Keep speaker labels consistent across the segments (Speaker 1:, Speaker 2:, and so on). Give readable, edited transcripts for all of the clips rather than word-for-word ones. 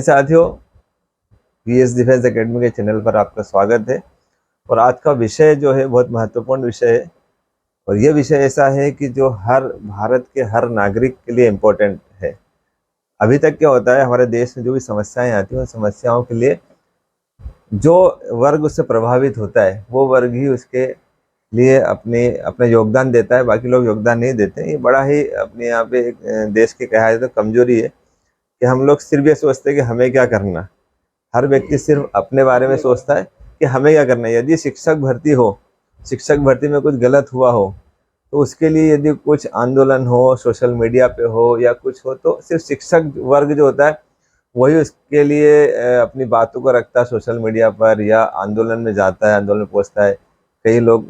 Speaker 1: साथियों, VS defence academy के channel पर आपका स्वागत है। और आज का विषय जो है बहुत महत्वपूर्ण विषय है। और ये विषय ऐसा है कि जो हर भारत के हर नागरिक के लिए इम्पोर्टेंट है। अभी तक क्या होता है, हमारे देश में जो भी समस्याएं आती हैं उन समस्याओं के लिए जो वर्ग उससे प्रभावित होता है वो वर्ग ही उसके लिए अपने योगदान देता है, बाकी लोग योगदान नहीं देते। ये बड़ा ही अपने यहाँ पे एक देश की कहा जाए तो कमजोरी है कि हम लोग सिर्फ ये सोचते हैं कि हमें क्या करना। हर व्यक्ति सिर्फ अपने बारे में सोचता है कि हमें क्या करना है। यदि शिक्षक भर्ती हो, शिक्षक भर्ती में कुछ गलत हुआ हो तो उसके लिए यदि कुछ आंदोलन हो, सोशल मीडिया पे हो या कुछ हो, तो सिर्फ शिक्षक वर्ग जो होता है वही उसके लिए अपनी बातों को रखता है सोशल मीडिया पर या आंदोलन में जाता है, आंदोलन में पहुंचता है। कई लोग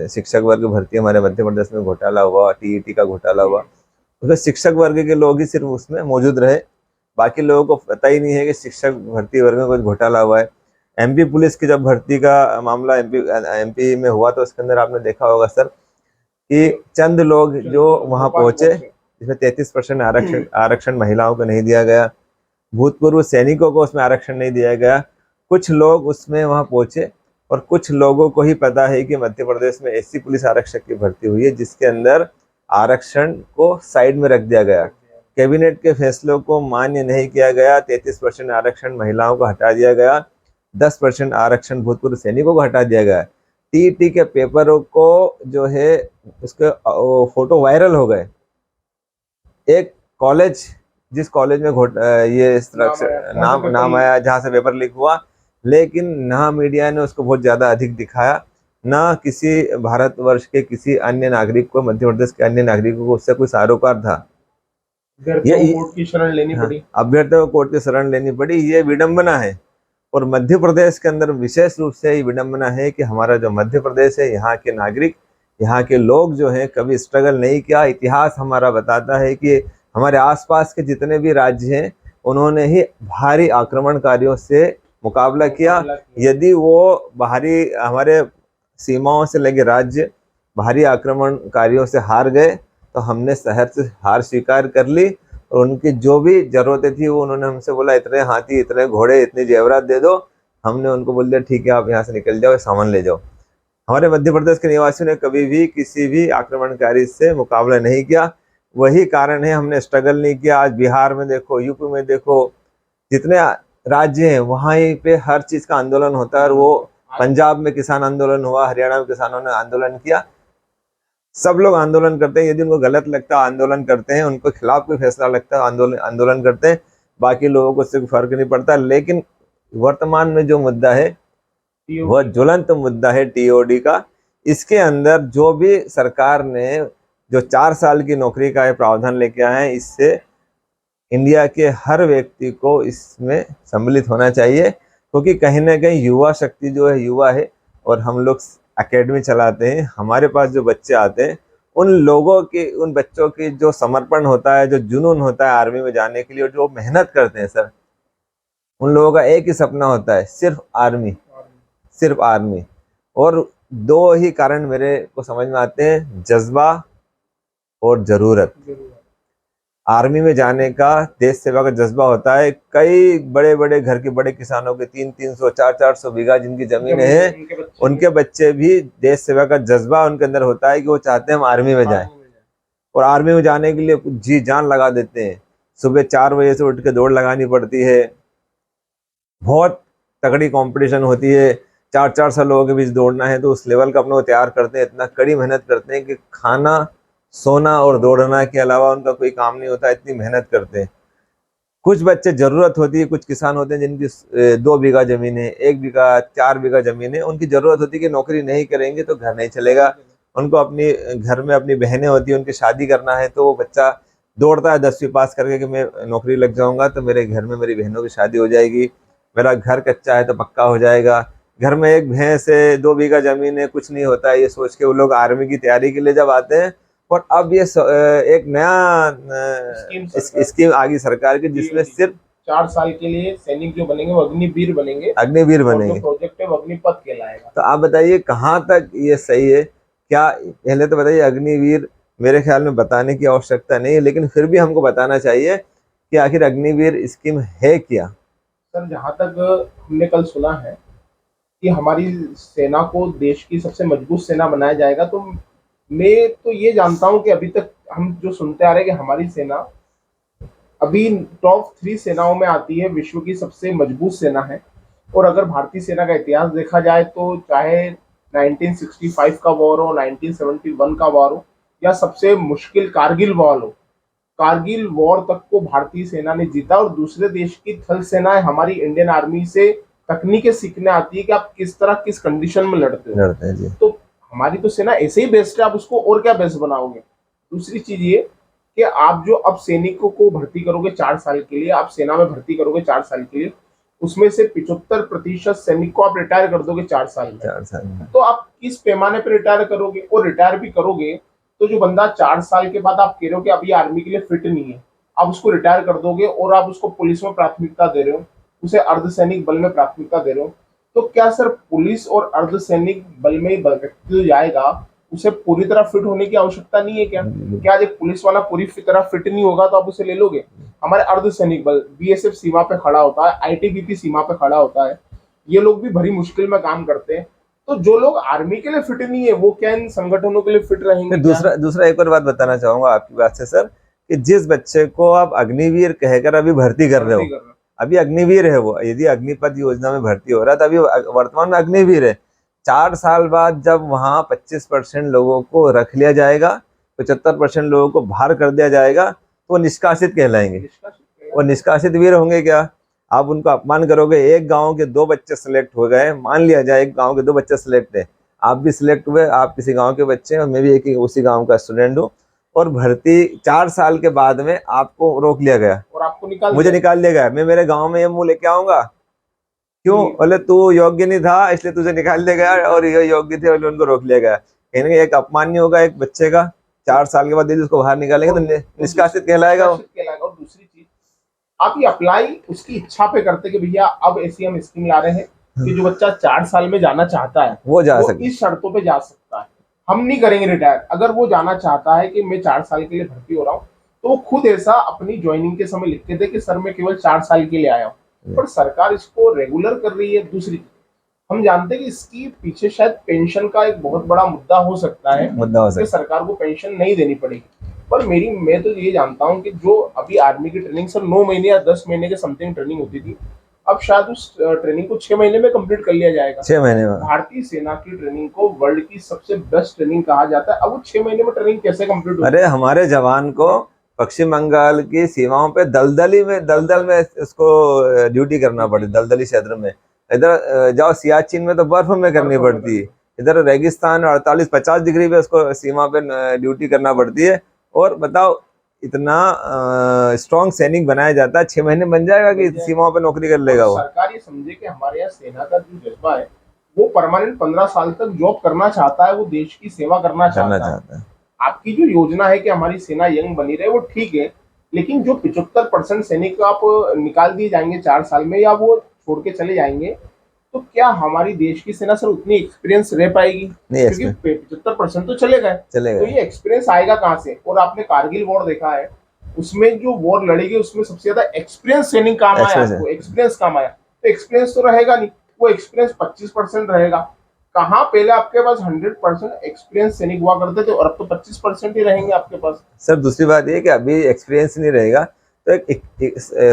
Speaker 1: शिक्षक वर्ग भर्ती, हमारे मध्य प्रदेश में घोटाला हुआ, टीईटी का घोटाला हुआ, उसमें शिक्षक वर्ग के लोग ही सिर्फ उसमें मौजूद रहे। बाकी लोगों को पता ही नहीं है कि शिक्षक भर्ती वर्ग में कुछ घोटाला हुआ है। एमपी पुलिस की जब भर्ती का मामला एमपी में हुआ तो उसके अंदर आपने देखा होगा सर कि चंद लोग जो वहां पहुंचे, जिसमें 33% आरक्षण महिलाओं को नहीं दिया गया, भूतपूर्व सैनिकों को उसमें आरक्षण नहीं दिया गया। कुछ लोग उसमें वहां पहुंचे और कुछ लोगों को ही पता है कि मध्य प्रदेश में एससी पुलिस आरक्षक की भर्ती हुई है, जिसके अंदर आरक्षण को साइड में रख दिया गया। कैबिनेट के फैसलों को मान्य नहीं किया गया। 33% आरक्षण महिलाओं को हटा दिया गया, 10% आरक्षण भूतपूर्व सैनिकों को हटा दिया गया। टीईटी के पेपरों को जो है उसके फोटो वायरल हो गए। एक कॉलेज, जिस कॉलेज में ये नाम आया जहाँ से पेपर लीक हुआ, लेकिन ना मीडिया ने उसको बहुत ज्यादा अधिक दिखाया, ना किसी भारतवर्ष के किसी अन्य नागरिक को, मध्य प्रदेश के अन्य नागरिकों को उससे कोई सरोकार था।
Speaker 2: कोर्ट की शरण लेनी पड़ी,
Speaker 1: अभ्यर्थियों को कोर्ट की शरण लेनी पड़ी। ये विडंबना है। और मध्य प्रदेश के अंदर विशेष रूप से ये विडंबना है कि हमारा जो मध्य प्रदेश है, यहाँ के नागरिक, यहाँ के लोग जो हैं कभी स्ट्रगल नहीं किया। इतिहास हमारा बताता है कि हमारे आसपास के जितने भी राज्य हैं उन्होंने ही भारी आक्रमणकारियों से मुकाबला किया। यदि वो बाहरी हमारे सीमाओं से लगे राज्य भारी आक्रमणकारियों से हार गए तो हमने शहर से हार स्वीकार कर ली और उनकी जो भी जरूरतें थी वो उन्होंने हमसे बोला, इतने हाथी, इतने घोड़े, इतनी जेवरात दे दो। हमने उनको बोल दिया ठीक है, आप यहाँ से निकल जाओ, सामान ले जाओ। हमारे मध्य प्रदेश के निवासियों ने कभी भी किसी भी आक्रमणकारी से मुकाबला नहीं किया। वही कारण है हमने स्ट्रगल नहीं किया। आज बिहार में देखो, यूपी में देखो, जितने राज्य हैं वहाँ पे हर चीज का आंदोलन होता है। और वो पंजाब में किसान आंदोलन हुआ, हरियाणा में किसानों ने आंदोलन किया। सब लोग आंदोलन करते हैं, यदि उनको गलत लगता है आंदोलन करते हैं, उनको खिलाफ कोई फैसला लगता है आंदोलन करते हैं। बाकी लोगों को उससे फर्क नहीं पड़ता। लेकिन वर्तमान में जो मुद्दा है वह ज्वलंत मुद्दा है टीओडी का। इसके अंदर जो भी सरकार ने जो 4 साल की नौकरी का प्रावधान लेके आए हैं, इससे इंडिया के हर व्यक्ति को इसमें सम्मिलित होना चाहिए, क्योंकि कहीं ना कहीं युवा शक्ति जो है युवा है। और हम लोग एकेडमी चलाते हैं, हमारे पास जो बच्चे आते हैं उन लोगों की, उन बच्चों की जो समर्पण होता है, जो जुनून होता है आर्मी में जाने के लिए, और जो मेहनत करते हैं सर, उन लोगों का एक ही सपना होता है, सिर्फ आर्मी, सिर्फ आर्मी। और दो ही कारण मेरे को समझ में आते हैं, जज्बा और जरूरत। आर्मी में जाने का देश सेवा का जज्बा होता है। कई बड़े बड़े घर के बड़े किसानों के 300-300, 400-400 बीघा जिनकी जमीनें हैं, उनके बच्चे भी देश सेवा का जज्बा उनके अंदर होता है कि वो चाहते हैं हम आर्मी में जाएं। और आर्मी में जाने के लिए जी जान लगा देते हैं। सुबह 4 बजे से उठ के दौड़ लगानी पड़ती है, बहुत तगड़ी कंपटीशन होती है। 400 लोगों के बीच दौड़ना है तो उस लेवल का अपने को तैयार करते हैं, इतना कड़ी मेहनत करते हैं कि खाना, सोना और दौड़ना के अलावा उनका कोई काम नहीं होता, इतनी मेहनत करते हैं। कुछ बच्चे जरूरत होती है, कुछ किसान होते हैं जिनकी 2 बीघा जमीन है, 1 बीघा, 4 बीघा जमीन है, उनकी जरूरत होती है कि नौकरी नहीं करेंगे तो घर नहीं चलेगा। उनको अपनी घर में अपनी बहनें होती है, उनकी शादी करना है, तो वो बच्चा दौड़ता है 10वीं पास करके कि मैं नौकरी लग जाऊंगा तो मेरे घर में मेरी बहनों की शादी हो जाएगी, मेरा घर कच्चा है तो पक्का हो जाएगा। घर में 1 भैंस है, 2 बीघा जमीन है, कुछ नहीं होता है, ये सोच के वो लोग आर्मी की तैयारी के लिए जब आते हैं। और अब ये एक नया स्कीम आ गई सरकार की, जिसमें सिर्फ
Speaker 2: 4 साल के लिए सैनिक जो बनेंगे वो अग्निवीर बनेंगे,
Speaker 1: अग्निवीर बनेंगे।
Speaker 2: प्रोजेक्ट है वो अग्निपथ कहलाएगा।
Speaker 1: तो आप बताइए कहाँ तक ये सही है? क्या पहले तो बताइए, अग्निवीर मेरे ख्याल में बताने की आवश्यकता नहीं है, लेकिन फिर भी हमको बताना चाहिए कि आखिर अग्निवीर स्कीम है क्या।
Speaker 2: सर जहाँ तक हमने कल सुना है कि हमारी सेना को देश की सबसे मजबूत सेना बनाया जाएगा, तो मैं तो ये जानता हूँ कि अभी तक हम जो सुनते आ रहे हैं कि हमारी सेना अभी टॉप 3 सेनाओं में आती है, विश्व की सबसे मजबूत सेना है। और अगर भारतीय सेना का इतिहास देखा जाए तो चाहे 1965 का वॉर हो, 1971 का वॉर हो, या सबसे मुश्किल कारगिल वॉर हो, कारगिल वॉर तक को भारतीय सेना ने जीता। और दूसरे देश की थल सेनाएं हमारी इंडियन आर्मी से तकनीकें सीखने आती है कि आप किस तरह किस कंडीशन में लड़ते हो।
Speaker 1: लड़ते हैं जी।
Speaker 2: तो हमारी तो सेना ऐसे ही बेस्ट है, आप उसको और क्या बेस्ट बनाओगे। दूसरी चीज ये कि आप जो अब सैनिकों को भर्ती करोगे 4 साल के लिए, आप सेना में भर्ती करोगे 4 साल के लिए, उसमें से 75% सैनिक को आप रिटायर कर दोगे 4 साल में।
Speaker 1: 4 साल में
Speaker 2: तो आप किस पैमाने पर रिटायर करोगे, और रिटायर भी करोगे तो जो बंदा 4 साल के बाद आप कह रहे हो कि अभी आर्मी के लिए फिट नहीं है, आप उसको रिटायर कर दोगे और आप उसको पुलिस में प्राथमिकता दे रहे हो, उसे अर्धसैनिक बल में प्राथमिकता दे रहे हो। तो क्या सर पुलिस और अर्धसैनिक बल में व्यक्ति जो जाएगा उसे पूरी तरह फिट होने की आवश्यकता नहीं है क्या? क्या आज एक पुलिस वाला पूरी तरह फिट नहीं होगा तो आप उसे ले लोगे? हमारे अर्धसैनिक बल बीएसएफ सीमा पे खड़ा होता है, आईटीबीपी सीमा पे खड़ा होता है, ये लोग भी भरी मुश्किल में काम करते हैं। तो जो लोग आर्मी के लिए फिट नहीं है वो क्या इन संगठनों के लिए फिट रहेंगे?
Speaker 1: दूसरा एक और बात बताना चाहूंगा आपकी बात से सर, कि जिस बच्चे को आप अग्निवीर कहकर अभी भर्ती कर रहे हो, अभी अग्निवीर है वो, यदि अग्निपथ योजना में भर्ती हो रहा है तो अभी वर्तमान में अग्निवीर है। 4 साल बाद जब वहां 25% लोगों को रख लिया जाएगा, 75% लोगों को बाहर कर दिया जाएगा, तो वो निष्कासित कहलाएंगे। वो निष्कासित वीर होंगे क्या? आप उनको अपमान करोगे। एक गांव के 2 बच्चे सिलेक्ट हो गए, मान लिया जाए एक गांव के 2 बच्चे सिलेक्ट है, आप भी सिलेक्ट हुए, आप किसी गांव के बच्चे हैं और मैं भी एक ही उसी गांव का स्टूडेंट हूँ, और भर्ती 4 साल के बाद में आपको रोक लिया गया
Speaker 2: और आपको
Speaker 1: मुझे निकाल लिया गया। मैं मेरे गांव में ये मुंह लेके आऊंगा? क्यों? बोले तू योग्य नहीं था इसलिए तुझे निकाल लिया गया, और ये योग्य थे बोले उनको रोक लिया गया। कहीं ना कहीं एक अपमान नहीं होगा एक बच्चे का? 4 साल के बाद यदि उसको बाहर निकालेंगे तो निष्कासित कहलाएगा वो।
Speaker 2: और दूसरी चीज, आप ये अप्लाई उसकी इच्छा पे करते कि भैया अब ऐसी हम स्कीम ला रहे हैं कि जो बच्चा 4 साल में जाना चाहता है
Speaker 1: वो जा सकता है,
Speaker 2: इस शर्तों पे जा सकता है, हम नहीं करेंगे रिटायर। अगर वो जाना चाहता है कि मैं 4 साल के लिए भर्ती हो रहा हूँ, तो वो खुद ऐसा अपनी ज्वाइनिंग के समय लिखते थे कि सर मैं केवल 4 साल के लिए आया हूँ। पर सरकार इसको रेगुलर कर रही है। दूसरी हम जानते हैं कि इसकी पीछे शायद पेंशन का एक बहुत बड़ा मुद्दा हो सकता है कि सरकार को पेंशन नहीं देनी पड़ेगी। पर मैं तो ये जानता हूँ कि जो अभी आर्मी की ट्रेनिंग सर 9 महीने या 10 महीने के समथिंग ट्रेनिंग होती थी, अब शायद उस ट्रेनिंग को 6 महीने में कंप्लीट कर लिया जाएगा।
Speaker 1: 6 महीने में
Speaker 2: भारतीय सेना की ट्रेनिंग को वर्ल्ड की सबसे बेस्ट ट्रेनिंग कहा जाता है। अब वो 6 महीने में ट्रेनिंग कैसे कंप्लीट होगी?
Speaker 1: अरे हमारे जवान को पश्चिम बंगाल की सीमाओं पे दलदल में उसको ड्यूटी करना पड़ती, दलदली क्षेत्र में। इधर जाओ सियाचिन में तो बर्फ में करनी पड़ती है, इधर रेगिस्तान 48-50 डिग्री पे उसको सीमा पे ड्यूटी करना पड़ती है। और बताओ इतना स्ट्रॉन्ग सैनिक बनाया जाता है, 6 महीने बन जाएगा कि सीमाओं पे नौकरी कर लेगा वो?
Speaker 2: सरकार ये समझे कि हमारे यहाँ सेना का जो जज्बा है वो परमानेंट 15 साल तक जॉब करना चाहता है, वो देश की सेवा करना चाहता है। आपकी जो योजना है कि हमारी सेना यंग बनी रहे वो ठीक है, लेकिन जो 75% सैनिक आप निकाल दिए जाएंगे 4 साल में या वो छोड़ के चले जाएंगे, तो क्या हमारी देश की सेना सर उतनी एक्सपीरियंस रह पाएगी? क्योंकि 75% तो चले गए, तो ये एक्सपीरियंस आएगा कहाँ से? और आपने कारगिल वॉर देखा है, उसमें जो वॉर लड़ी गई उसमें सबसे ज्यादा एक्सपीरियंस सैनिक काम आया, आपको एक्सपीरियंस काम आया। तो एक्सपीरियंस तो रहेगा नहीं, वो एक्सपीरियंस 25% रहेगा। कहाँ पहले आपके पास 100% एक्सपीरियंस सैनिक हुआ करते थे और अब तो 25% ही रहेंगे आपके पास।
Speaker 1: सर दूसरी बात ये कि अभी एक्सपीरियंस नहीं रहेगा, तो एक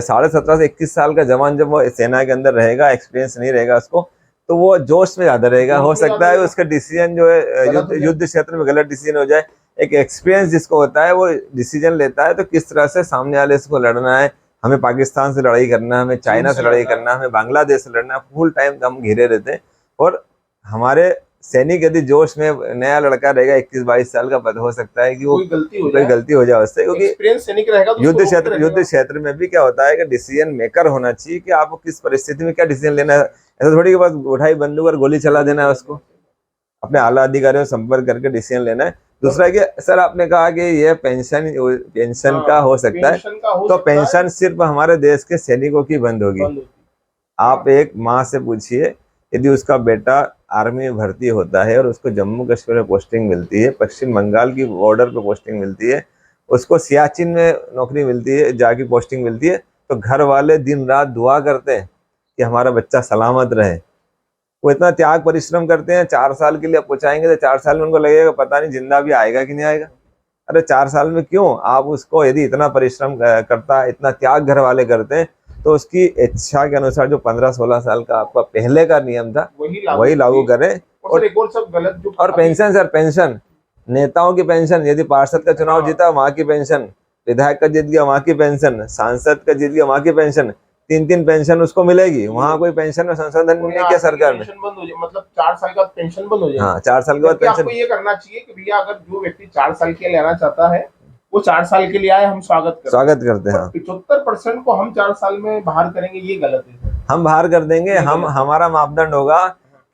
Speaker 1: 17.5 से 21 साल का जवान जब वो सेना के अंदर रहेगा, एक्सपीरियंस नहीं रहेगा उसको, तो वो जोश में ज्यादा रहेगा। हो सकता है उसका डिसीजन जो है युद्ध क्षेत्र में गलत डिसीजन हो जाए। एक एक्सपीरियंस जिसको होता है वो डिसीजन लेता है तो किस तरह से सामने वाले से लड़ना है, हमें पाकिस्तान से लड़ाई करना है, हमें चाइना से लड़ाई करना है, हमें बांग्लादेश से लड़ना है, फुल टाइम हम घिरे रहते हैं। और हमारे सैनिक यदि जोश में नया लड़का रहेगा 21-22 साल का, पता हो सकता है कि वो कोई गलती हो जाए उससे, क्योंकि युद्ध क्षेत्र में भी क्या होता है कि डिसीजन मेकर होना चाहिए कि आपको किस परिस्थिति में क्या डिसीजन लेना है। ऐसा थोड़ी के बस उठाई बंदूक और गोली चला देना है उसको, अपने आला अधिकारियों से संपर्क करके डिसीजन लेना है। दूसरा कि सर आपने कहा कि ये पेंशन का हो सकता है, तो पेंशन सिर्फ हमारे देश के सैनिकों की बंद होगी। आप एक माँ से पूछिए, यदि उसका बेटा आर्मी में भर्ती होता है और उसको जम्मू कश्मीर में पोस्टिंग मिलती है, पश्चिम बंगाल की बॉर्डर पे पोस्टिंग मिलती है, उसको सियाचिन में नौकरी मिलती है, जाके पोस्टिंग मिलती है, तो घर वाले दिन रात दुआ करते हैं कि हमारा बच्चा सलामत रहे। वो इतना त्याग परिश्रम करते हैं, 4 साल के लिए पहुंचाएंगे तो 4 साल में उनको लगेगा पता नहीं जिंदा भी आएगा कि नहीं आएगा। अरे 4 साल में क्यों, आप उसको यदि इतना परिश्रम करता है, इतना त्याग घर वाले करते हैं, तो उसकी इच्छा के अनुसार जो 15-16 साल का आपका पहले का नियम था वही लागू करें।
Speaker 2: और एक और सब गलत जो
Speaker 1: और पेंशन सर, पेंशन, नेताओं की पेंशन, यदि पार्षद का चुनाव जीता वहां की पेंशन, विधायक का जीत गया वहां की पेंशन, सांसद का जीत गया वहां की पेंशन, 3-3 पेंशन उसको मिलेगी। वहां कोई पेंशन में संशोधन नहीं किया सरकार ने।
Speaker 2: पेंशन बंद हो जाए, मतलब 4 साल का पेंशन बंद हो जाए।
Speaker 1: हाँ, 4 साल के बाद पेंशन।
Speaker 2: आपको ये करना चाहिए कि भैया अगर जो व्यक्ति 4 साल के लिए लेना चाहता है वो 4 साल के लिए आए, हम स्वागत करते हैं। 75% को हम 4 साल में बाहर करेंगे, ये गलत है। हम
Speaker 1: बाहर कर देंगे। हम हमारा मापदंड होगा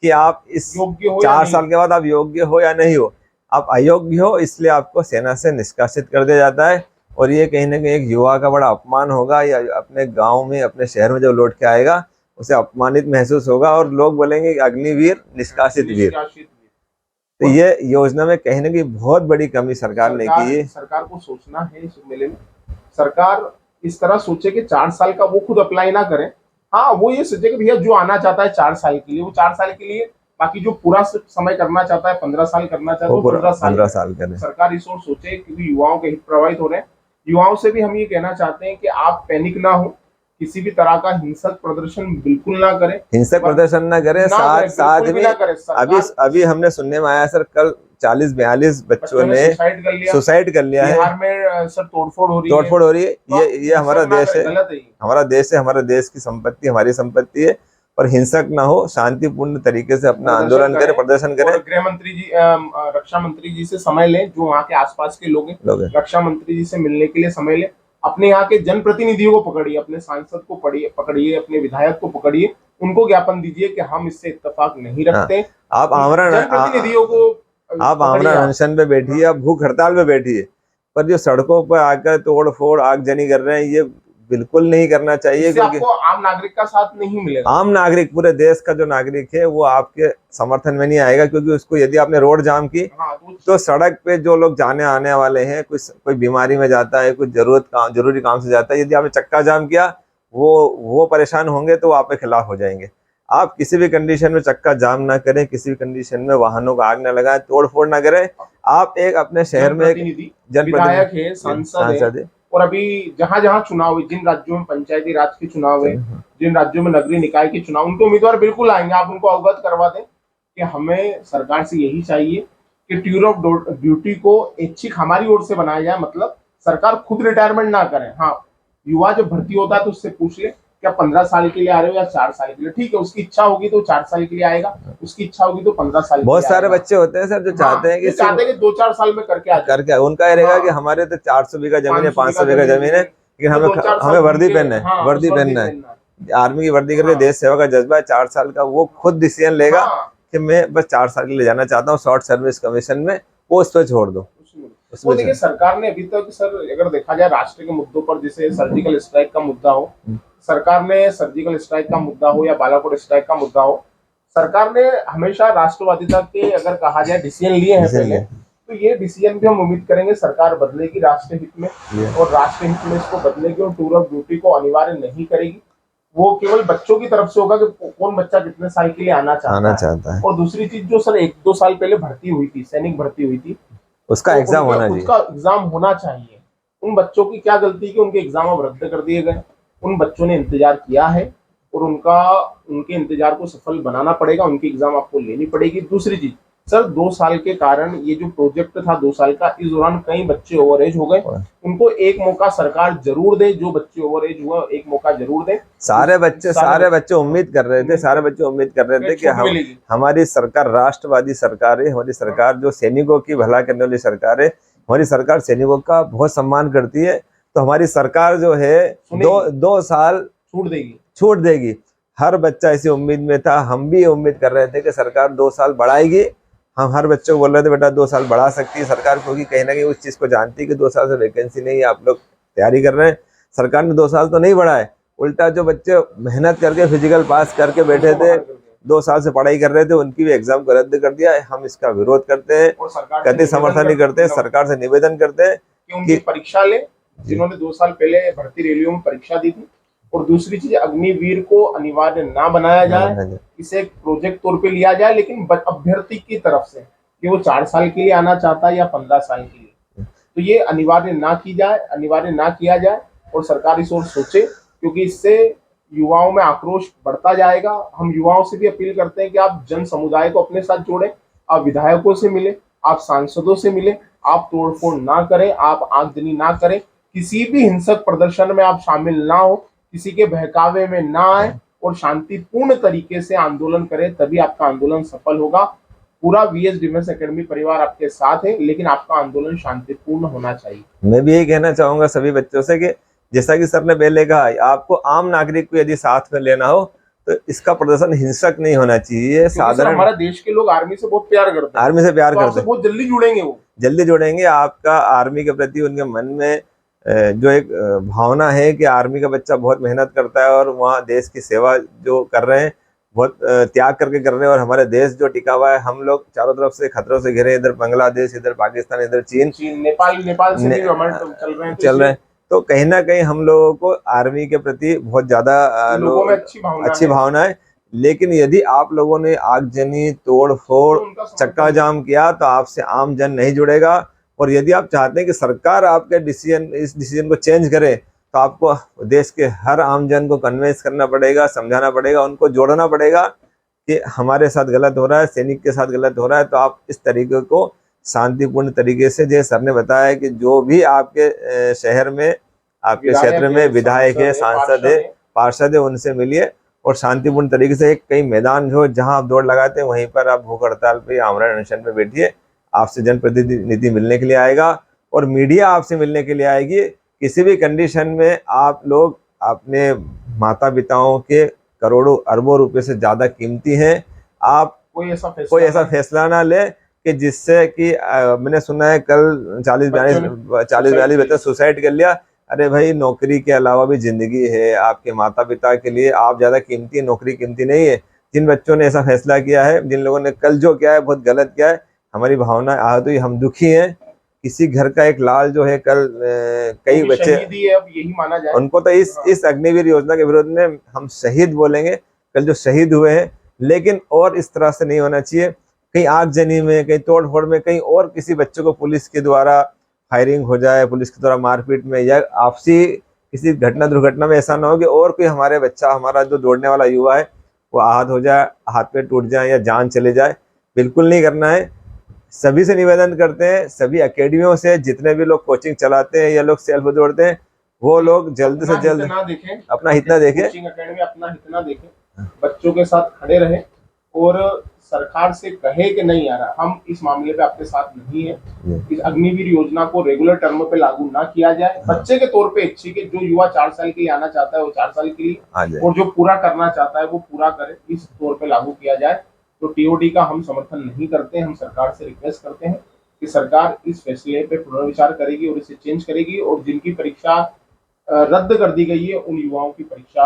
Speaker 1: कि आप इस
Speaker 2: योग्य हो,
Speaker 1: 4 साल के बाद आप योग्य हो या नहीं हो। आप अयोग्य हो, इसलिए आपको सेना से निष्कासित कर दिया जाता है। और ये कहीं ना कहीं एक युवा का बड़ा अपमान होगा, या अपने गांव में, अपने शहर में जब लौट के आएगा उसे अपमानित महसूस होगा, और लोग बोलेंगे कि अग्निवीर, निष्कासित वीर। तो ये योजना में कहीं ना कहीं बहुत बड़ी कमी सरकार ने की है।
Speaker 2: सरकार को सोचना है इस मेले में, सरकार इस तरह सोचे कि 4 साल का वो खुद अप्लाई ना करे। हाँ, वो ये सोचे कि भैया जो आना चाहता है 4 साल के लिए वो 4 साल के लिए, बाकी जो पूरा समय करना चाहता है 15 साल करना चाहता है वो 15 साल करे। सरकार इस ओर सोचे, क्योंकि युवाओं के हित प्रभावित हो रहे हैं। युवाओं से भी हम ये कहना चाहते हैं कि आप पैनिक ना हो, किसी भी तरह का हिंसक प्रदर्शन बिल्कुल ना करें,
Speaker 1: हिंसक प्रदर्शन ना करें। साथ में अभी हमने सुनने में आया सर, कल 40-42 बच्चों ने सुसाइड कर लिया है।
Speaker 2: बिहार में सर तोड़फोड़
Speaker 1: हो रही है। ये हमारा देश है, हमारा देश है, हमारे देश की संपत्ति, हमारी संपत्ति है। और हिंसक ना हो, शांतिपूर्ण तरीके से अपना आंदोलन करें, प्रदर्शन करें।
Speaker 2: गृह मंत्री जी, रक्षा मंत्री जी से समय लें, जो वहाँ के आसपास के लोग हैं, रक्षा मंत्री जी से मिलने के लिए समय लें। अपने यहाँ के जनप्रतिनिधियों को पकड़िए, अपने सांसद को पकड़िए, अपने विधायक को पकड़िए, उनको ज्ञापन दीजिए कि हम इससे इत्तेफाक नहीं रखते।
Speaker 1: आप
Speaker 2: जनप्रतिनिधियों को,
Speaker 1: आप आमरण अनशन पे बैठिए, आप भूख हड़ताल पे बैठिए, पर जो सड़कों पर आकर तोड़ फोड़ आगजनी कर रहे हैं, ये बिल्कुल नहीं करना चाहिए। क्योंकि
Speaker 2: आपको आम नागरिक का साथ नहीं मिलेगा।
Speaker 1: आम नागरिक, पूरे देश का जो नागरिक है वो आपके समर्थन में नहीं आएगा। क्योंकि उसको यदि आपने रोड जाम की, तो सड़क पे जो लोग जाने आने वाले हैं, कोई बीमारी में जाता है, कुछ जरूरी काम से जाता है, यदि आपने चक्का जाम किया, वो परेशान होंगे, तो वो आपके खिलाफ हो जाएंगे। आप किसी भी कंडीशन में चक्का जाम ना करें, किसी भी कंडीशन में वाहनों को आग ना लगाएं, तोड़ फोड़ ना करें। आप एक अपने शहर में
Speaker 2: विधायक है, सांसद है, और अभी जहां जहां चुनाव है, जिन राज्यों में पंचायती राज के चुनाव है, जिन राज्यों में नगरीय निकाय के चुनाव, उनके उम्मीदवार बिल्कुल आएंगे। आप उनको अवगत करवा दें कि हमें सरकार से यही चाहिए कि टूर ऑफ ड्यूटी को ऐच्छिक हमारी ओर से बनाया जाए। मतलब सरकार खुद रिटायरमेंट ना करे। हाँ, युवा जब भर्ती होता है तो उससे पूछ ले क्या 15 साल के लिए आ रहे हो या 4 साल के लिए। ठीक है, उसकी इच्छा होगी तो 4 साल के लिए आएगा, उसकी इच्छा होगी तो 15 साल।
Speaker 1: बहुत सारे बच्चे होते हैं सर जो चाहते हैं कि
Speaker 2: 2-4 साल में करके
Speaker 1: उनका रहेगा कि हमारे तो 400 बीघा जमीन है, 500 बीघा जमीन है, लेकिन हमें वर्दी पहनना है, आर्मी की वर्दी करके देश सेवा का जज्बा है। 4 साल का वो खुद डिसीजन लेगा कि मैं बस 4 साल के लिए जाना चाहता हूँ, शॉर्ट सर्विस कमीशन में, पोस्ट पे छोड़ दो।
Speaker 2: वो देखिए, सरकार ने अभी तक सर अगर देखा जाए राष्ट्र के मुद्दों पर, जैसे सर्जिकल स्ट्राइक का मुद्दा हो, सरकार ने सर्जिकल स्ट्राइक का मुद्दा हो या बालाकोट स्ट्राइक का मुद्दा हो, सरकार ने हमेशा राष्ट्रवादिता के अगर कहा जाए डिसीजन लिए हैं पहले, तो ये डिसीजन भी हम उम्मीद करेंगे सरकार बदलेगी राष्ट्र हित में, और राष्ट्र हित में इसको बदलेगी और टूर ऑफ ड्यूटी को अनिवार्य नहीं करेगी। वो केवल बच्चों की तरफ से होगा कि कौन बच्चा कितने साल के लिए आना चाहता है। और दूसरी चीज, जो सर 1-2 साल पहले भर्ती हुई थी, सैनिक भर्ती हुई थी,
Speaker 1: उसका एग्जाम
Speaker 2: होना चाहिए। उन बच्चों की क्या गलती कि उनके एग्जाम अब रद्द कर दिए गए। उन बच्चों ने इंतजार किया है और उनके इंतजार को सफल बनाना पड़ेगा, उनकी एग्जाम आपको लेनी पड़ेगी। दूसरी चीज सर, 2 साल के कारण ये जो प्रोजेक्ट था 2 साल का, इस दौरान कई बच्चे ओवर एज हो गए। उनको एक मौका सरकार जरूर दे, जो बच्चे ओवर एज हुआ एक मौका जरूर दे।
Speaker 1: सारे बच्चे उम्मीद कर रहे थे कि हमारी सरकार राष्ट्रवादी सरकार है, हमारी सरकार जो सैनिकों की भला करने वाली सरकार है, हमारी सरकार सैनिकों का बहुत सम्मान करती है, तो हमारी सरकार जो है 2 साल छूट देगी। हर बच्चा इसी उम्मीद में था, हम भी उम्मीद कर रहे थे कि सरकार 2 साल बढ़ाएगी। हम हर बच्चे को बोल रहे थे बेटा 2 साल बढ़ा सकती है सरकार, क्योंकि कहीं ना कहीं उस चीज को जानती है कि 2 साल से वैकेंसी नहीं है, आप लोग तैयारी कर रहे हैं। सरकार ने 2 साल तो नहीं बढ़ाए, उल्टा जो बच्चे मेहनत करके फिजिकल पास करके बैठे थे, 2 साल से पढ़ाई कर रहे थे, उनकी भी एग्जाम को रद्द कर दिया है। हम इसका विरोध करते हैं, कतई समर्थन नहीं करते, सरकार से निवेदन करते हैं
Speaker 2: कि उनकी परीक्षा ले, जिन्होंने 2 साल पहले भर्ती रैलियों में परीक्षा दी थी। और दूसरी चीज, अग्निवीर को अनिवार्य ना बनाया जाए, इसे एक प्रोजेक्ट तौर पे लिया जाए, लेकिन अभ्यर्थी की तरफ से कि वो 4 साल के लिए आना चाहता है या 15 साल के लिए, तो ये अनिवार्य ना किया जाए और सरकार इस ओर सोचे, क्योंकि इससे युवाओं में आक्रोश बढ़ता जाएगा। हम युवाओं से भी अपील करते हैं कि आप जन समुदाय को अपने साथ जोड़ें, आप विधायकों से मिले, आप सांसदों से मिले, आप तोड़फोड़ ना करें, आप आगजनी ना करें, किसी भी हिंसक प्रदर्शन में आप शामिल ना हो, किसी के बहकावे में ना आए और शांतिपूर्ण तरीके से आंदोलन करें, तभी आपका आंदोलन सफल होगा। पूरा वीएस डिफेंस एकेडमी परिवार आपके साथ है, लेकिन आपका आंदोलन शांतिपूर्ण होना चाहिए।
Speaker 1: मैं भी यही कहना चाहूंगा सभी बच्चों से कि जैसा कि सर ने पहले कहा, आपको आम नागरिक को यदि साथ में लेना हो तो इसका प्रदर्शन हिंसक नहीं होना चाहिए। साधारण,
Speaker 2: हमारा देश के लोग आर्मी से बहुत प्यार करते हैं,
Speaker 1: आर्मी से प्यार करते हैं,
Speaker 2: बहुत जल्दी जुड़ेंगे, वो
Speaker 1: जल्दी जुड़ेंगे। आपका आर्मी के प्रति उनके मन में जो एक भावना है कि आर्मी का बच्चा बहुत मेहनत करता है और वहाँ देश की सेवा जो कर रहे हैं, बहुत त्याग करके कर रहे हैं, और हमारे देश जो टिका हुआ है, हम लोग चारों तरफ से खतरों से घिरे, इधर बांग्लादेश, इधर पाकिस्तान, इधर चीन,
Speaker 2: नेपाल से भी
Speaker 1: चल रहे हैं। तो कहीं ना कहीं हम लोगों को आर्मी के प्रति बहुत ज्यादा
Speaker 2: लोगों में
Speaker 1: अच्छी भावना है। लेकिन यदि आप लोगों ने आगजनी, तोड़ फोड़, चक्का जाम किया तो आपसे आम जन नहीं जुड़ेगा। और यदि आप चाहते हैं कि सरकार आपके इस डिसीजन को चेंज करे, तो आपको देश के हर आम जन को कन्विंस करना पड़ेगा, समझाना पड़ेगा, उनको जोड़ना पड़ेगा कि हमारे साथ गलत हो रहा है, सैनिक के साथ गलत हो रहा है। तो आप इस तरीके को शांतिपूर्ण तरीके से, जैसे सर ने बताया कि जो भी आपके शहर में, आपके क्षेत्र में विधायक है, सांसद है, पार्षद है, उनसे मिलिए और शांतिपूर्ण तरीके से कई मैदान जो जहां आप दौड़ लगाते हैं वहीं पर आप भूख हड़ताल पे, आमरण अनशन पे बैठिए। आपसे जनप्रतिनिधि मिलने के लिए आएगा और मीडिया आपसे मिलने के लिए आएगी। किसी भी कंडीशन में आप लोग अपने माता पिताओं के करोड़ों अरबों रुपए से ज्यादा कीमती हैं। आप कोई ऐसा फैसला ना ले कि जिससे कि मैंने सुना है कल 40-42 बच्चे सुसाइड कर लिया। अरे भाई, नौकरी के अलावा भी जिंदगी है। आपके माता पिता के लिए आप ज्यादा कीमती है, नौकरी कीमती नहीं है। जिन बच्चों ने ऐसा फैसला किया है, जिन लोगों ने कल जो किया है बहुत गलत किया है, हमारी भावना आहत हुई, हम दुखी हैं। किसी घर का एक लाल जो है, कल कई बच्चे,
Speaker 2: अब यही माना जाए,
Speaker 1: उनको तो इस अग्निवीर योजना के विरोध में हम शहीद बोलेंगे, कल जो शहीद हुए हैं। लेकिन और इस तरह से नहीं होना चाहिए। कहीं आगजनी में, कहीं तोड़फोड़ में, कहीं और किसी बच्चे को पुलिस के द्वारा फायरिंग हो जाए, पुलिस के द्वारा मारपीट में, या आपसी किसी घटना दुर्घटना में ऐसा ना हो कि और कोई हमारे बच्चा, हमारा जो दौड़ने वाला युवा है, वो आहत हो जाए, हाथ पैर टूट जाए या जान चले जाए। बिल्कुल नहीं करना है। सभी से निवेदन करते हैं, सभी एकेडमियों से, जितने भी लोग कोचिंग चलाते हैं या लोग सेल्फ दौड़ते हैं, वो लोग जल्द से जल्द अपना हित ना देखें,
Speaker 2: कोचिंग एकेडमी अपना हित ना देखें, बच्चों के साथ खड़े रहे और सरकार से कहे कि नहीं आ रहा, हम इस मामले पे आपके साथ नहीं है। इस अग्निवीर योजना को रेगुलर टर्म पे लागू ना किया जाए। बच्चे के तौर पे इच्छी के जो युवा 4 साल के लिए आना चाहता है वो 4 साल के लिए, और जो पूरा करना चाहता है वो पूरा करे, इस तौर पे लागू किया जाए। तो टीओडी का हम समर्थन नहीं करते। हम सरकार से रिक्वेस्ट करते हैं कि सरकार इस फैसले पे पुनर्विचार करेगी और इसे चेंज करेगी, और जिनकी परीक्षा रद्द कर दी गई है उन युवाओं की परीक्षा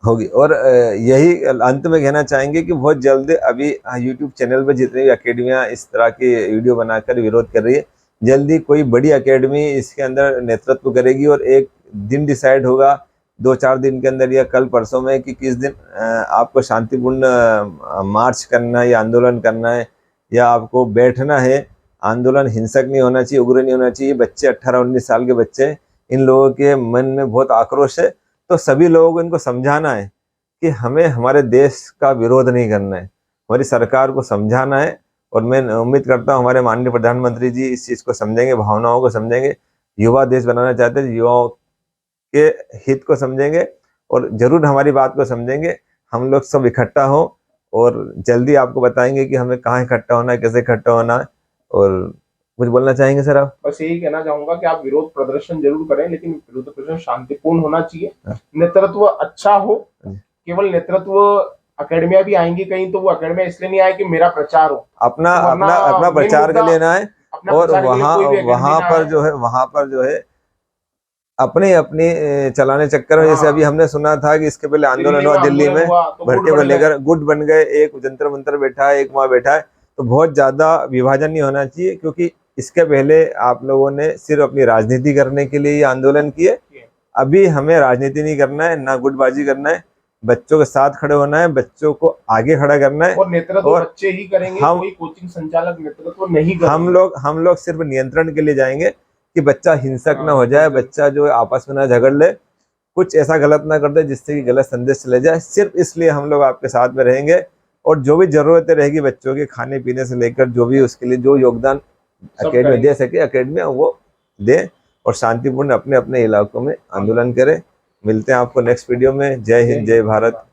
Speaker 2: होगी।
Speaker 1: और यही अंत में कहना चाहेंगे कि बहुत जल्द अभी YouTube चैनल पर जितनी भी अकेडमियां इस तरह की वीडियो बनाकर विरोध कर रही है, जल्दी कोई बड़ी अकेडमी इसके अंदर नेतृत्व करेगी और एक दिन डिसाइड होगा 2-4 दिन के अंदर या कल परसों में कि किस दिन आपको शांतिपूर्ण मार्च करना है या आंदोलन करना है, या आपको बैठना है। आंदोलन हिंसक नहीं होना चाहिए, उग्र नहीं होना चाहिए। बच्चे 18-19 साल के बच्चे, इन लोगों के मन में बहुत आक्रोश है। तो सभी लोगों को इनको समझाना है कि हमें हमारे देश का विरोध नहीं करना है, हमारी सरकार को समझाना है। और मैं उम्मीद करता हूँ हमारे माननीय प्रधानमंत्री जी इस चीज़ को समझेंगे, भावनाओं को समझेंगे। युवा देश बनाना चाहते हैं, युवाओं के हित को समझेंगे और जरूर हमारी बात को समझेंगे। हम लोग सब इकट्ठा हों और जल्दी आपको बताएंगे कि हमें कहाँ इकट्ठा होना है, कैसे इकट्ठा होना है। और कुछ बोलना चाहेंगे सर आप?
Speaker 2: बस यही कहना चाहूंगा कि आप विरोध प्रदर्शन जरूर करें, लेकिन विरोध प्रदर्शन शांतिपूर्ण होना चाहिए, नेतृत्व अच्छा हो। केवल नेतृत्व, अकेडमिया भी आएंगी कहीं तो वो अकेडमिया इसलिए नहीं आए कि मेरा प्रचार हो,
Speaker 1: अपना प्रचार के लिए ना है। और वहां पर जो है अपने चलाने चक्कर में, जैसे अभी हमने सुना था कि इसके पहले आंदोलन हुआ दिल्ली में, भर्ती को लेकर गुट बन गए, एक जंतर मंतर बैठा है, एक वहां बैठा है। तो बहुत ज्यादा विभाजन नहीं होना चाहिए, क्योंकि इसके पहले आप लोगों ने सिर्फ अपनी राजनीति करने के लिए ये आंदोलन किए। अभी हमें राजनीति नहीं करना है, ना गुटबाजी करना है, बच्चों के साथ खड़े होना है, बच्चों को आगे खड़ा करना है।
Speaker 2: और नेतृत्व
Speaker 1: और
Speaker 2: बच्चे ही करेंगे, कोई कोचिंग संचालक नेतृत्व नहीं करेंगे।
Speaker 1: हम लोग सिर्फ नियंत्रण के लिए जाएंगे कि बच्चा हिंसक ना हो जाए, बच्चा जो आपस में ना झगड़ ले, कुछ ऐसा गलत ना कर दे जिससे कि गलत संदेश चले जाए। सिर्फ इसलिए हम लोग आपके साथ में रहेंगे और जो भी जरूरतें रहेगी बच्चों के खाने पीने से लेकर जो भी उसके लिए जो योगदान अकेडमी दे सके, अकेडमी वो दे और शांतिपूर्ण अपने अपने इलाकों में आंदोलन करे। मिलते हैं आपको नेक्स्ट वीडियो में। जय हिंद, जय भारत।